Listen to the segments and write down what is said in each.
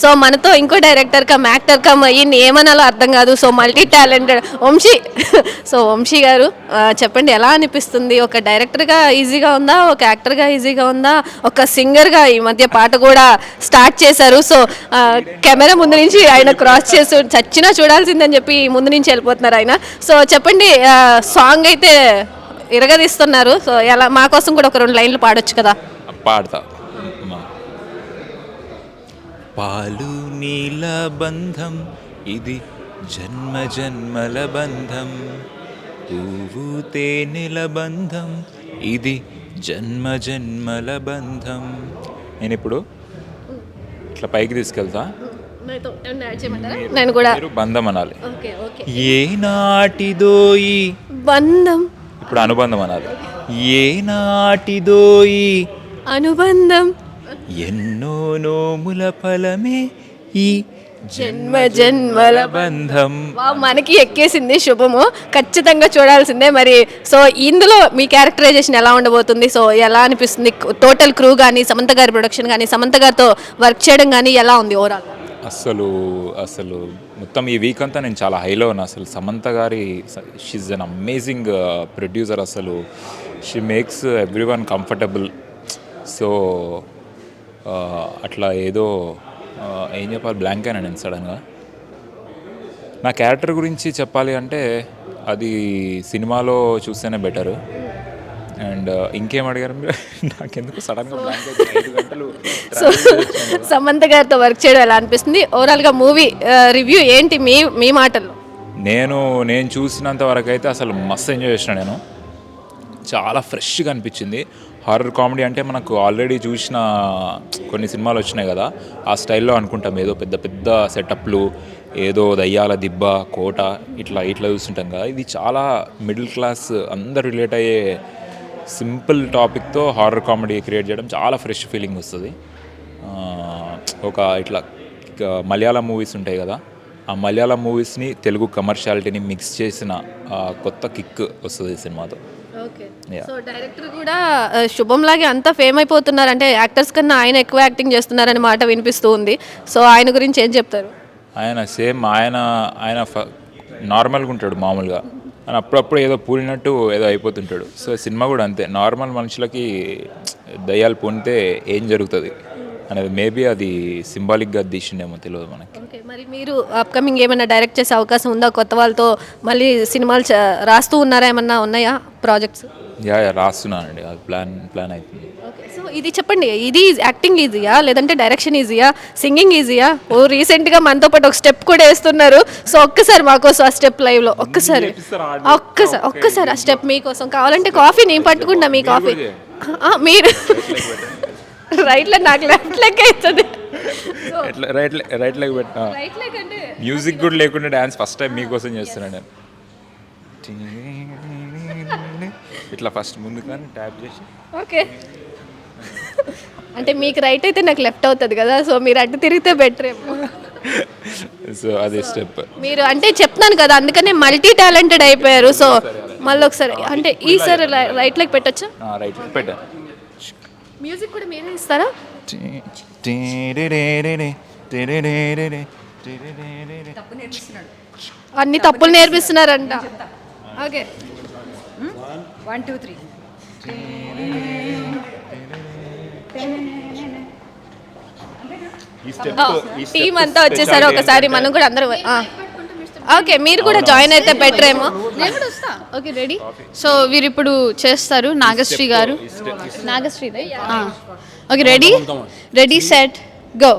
So మనతో ఇంకో director come actor come ఈయన్ని ఏమనాలో అర్థం కాదు. So multi talented Vamsi. So Vamsi garu చెప్పండి, ఎలా అనిపిస్తుంది? ఒక డైరెక్టర్గా ఈజీగా ఉందా, ఒక యాక్టర్గా ఈజీగా ఉందా, ఒక సింగర్గా ఈ మధ్య పాట కూడా స్టార్ట్ చేశారు. సో కెమెరా ముందు నుంచి ఆయన క్రాస్ చేసి చచ్చినా చూడాల్సిందని చెప్పి ముందు నుంచి వెళ్ళిపోతున్నారు ఆయన. సో చెప్పండి, సాంగ్ అయితే ఇరగదీస్తున్నారు. సో ఎలా, మా కోసం కూడా ఒక 2 లైన్లు పాడొచ్చు కదా? పాడతా. పాలు నీల బంధం ఇది జన్మ జన్మల బంధం, పువ్వు తేనెల బంధం ఇది జన్మ జన్మల బంధం. నేను ఇప్పుడు ఇట్లా పైకి తీసుకెళ్తా, నేను కూడా బంధం అనాలి. ఏ నాటిదోయి బంధం, ఇప్పుడు అనుబంధం అనాలి. ఏ నాటిదోయి అనుబంధం, ఎన్నో నోముల ఫలమే ఈ జన్మ జన్మల బంధం. మనకి ఎక్కేసింది శుభము, ఖచ్చితంగా చూడాల్సిందే. మరి సో ఇందులో మీ క్యారెక్టరైజేషన్ ఎలా ఉండబోతుంది? సో ఎలా అనిపిస్తుంది? టోటల్ క్రూ కానీ, సమంత గారి ప్రొడక్షన్ కానీ, సమంత గారితో వర్క్ చేయడం కానీ ఎలా ఉంది ఓవరాల్? అసలు మొత్తం ఈ వీక్ అంతా నేను చాలా హైలో ఉన్నా. అసలు సమంత గారి షీఈ్ అన్ అమేజింగ్ ప్రొడ్యూసర్. అసలు she makes every one comfortable. So అట్లా ఏదో ఏం చెప్పాలి, బ్లాంక్ అయినా నేను సడన్గా. నా క్యారెక్టర్ గురించి చెప్పాలి అంటే అది సినిమాలో చూస్తేనే బెటరు. అండ్ ఇంకేం అడిగారు మీరు? నాకెందుకు సడన్గా బ్లాంక్ అయితే 5 గంటలు. సో సమంత గారితో వర్క్ చేయడం ఎలా అనిపిస్తుంది? ఓవరాల్గా మూవీ రివ్యూ ఏంటి మీ మాటల్లో? నేను చూసినంత వరకు అయితే అసలు మస్తు ఎంజాయ్ చేసిన. నేను చాలా ఫ్రెష్గా అనిపించింది. హారర్ కామెడీ అంటే మనకు ఆల్రెడీ చూసిన కొన్ని సినిమాలు వచ్చినాయి కదా, ఆ స్టైల్లో అనుకుంటాం. ఏదో పెద్ద పెద్ద సెటప్లు, ఏదో దయ్యాల దిబ్బ, కోట, ఇట్లా చూస్తుంటాం కదా. ఇది చాలా మిడిల్ క్లాస్ అందరు రిలేట్ అయ్యే సింపుల్ టాపిక్తో హారర్ కామెడీ క్రియేట్ చేయడం చాలా ఫ్రెష్ ఫీలింగ్ వస్తుంది. ఒక ఇట్లా మలయాళం మూవీస్ ఉంటాయి కదా, ఆ మలయాళం మూవీస్ని తెలుగు కమర్షియాలిటీని మిక్స్ చేసిన కొత్త కిక్ వస్తుంది ఈ సినిమాతో. సో డైరెక్టర్ కూడా శుభం లాగే అంతా ఫేమ్ అయిపోతున్నారు, అంటే యాక్టర్స్ కన్నా ఆయన ఎక్కువ యాక్టింగ్ చేస్తున్నారని మాట వినిపిస్తూ ఉంది. సో ఆయన గురించి ఏం చెప్తారు? ఆయన సేమ్ ఆయన నార్మల్గా ఉంటాడు మామూలుగా, అని అప్పుడప్పుడు ఏదో పూలినట్టు ఏదో అయిపోతుంటాడు. సో సినిమా కూడా అంతే, నార్మల్ మనుషులకి దయ్యాలు పూనితే ఏం జరుగుతుంది అనేది మేబీ అది సింబాలిక్గా తీసిండేమో, తెలియదు మనకి. మరి మీరు అప్కమింగ్ ఏమైనా డైరెక్ట్ చేసే అవకాశం ఉందా? కొత్త వాళ్ళతో మళ్ళీ సినిమాలు రాస్తూ ఉన్నారా? ఏమన్నా ఉన్నాయా ప్రాజెక్ట్స్? రాస్తున్నానండి, అది ప్లాన్ అవుతుంది. సో ఇది చెప్పండి, ఇది యాక్టింగ్ ఈజీయా లేదంటే డైరెక్షన్ ఈజీయా, సింగింగ్ ఈజీయా? రీసెంట్గా మనతో పాటు ఒక స్టెప్ కూడా వేస్తున్నారు. సో ఒక్కసారి మాకోసం ఆ స్టెప్ లైవ్లో ఒక్కసారి ఆ స్టెప్ మీకోసం. కావాలంటే కాఫీ నేను పట్టుకుంటా, మీ కాఫీ మీరు రైట్లో నాకు లెఫ్ట్ లెగ్ అవుతుంది. రైట్ లెగ్ పెట్టిన మ్యూజిక్ కూడా లేకుండా డ్యాన్స్ ఫస్ట్ టైం మీకోసం చేస్తున్నాను నేను. ఇట్లా ఫస్ట్ ముందు కానీ ట్యాప్ చేసి. ఓకే, అంటే మీకు రైట్ అయితే నాకు లెఫ్ట్ అవుతుంది కదా, సో మీరు అటు తిరిగితే బెటర్ ఏమో. సో అదే స్టెప్ మీరు అంటే చెప్తున్నాను కదా, అందుకనే మల్టీ టాలెంటెడ్ అయిపోయారు. సో మళ్ళీ ఒకసారి అంటే ఈసారి రైట్ లెగ్ పెట్టచ్చా? రైట్ పెట్టా. మ్యూజిక్ కూడా మీరే ఇస్తారా? అన్ని తప్పులు నేర్పిస్తున్నారంట. ఓకే, 1 2 3. టీం అంతా వచ్చేసారు, ఒకసారి మనం కూడా అందరూ. ఓకే, మీరు కూడా జాయిన్ అయితే బెటర్ ఏమో. నేను కూడా వస్తా. Okay, ready. సో వీరు ఇప్పుడు చేస్తారు, Nagasri garu. Nagasri, okay, ready set go.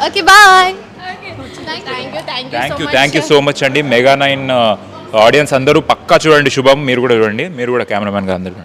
Okay, bye. Thank you so much అండి. మెగా 9 ఆడియన్స్ అందరూ పక్కా చూడండి శుభం, మీరు కూడా చూడండి, మీరు కూడా కెమెరామెన్గా అందరూ.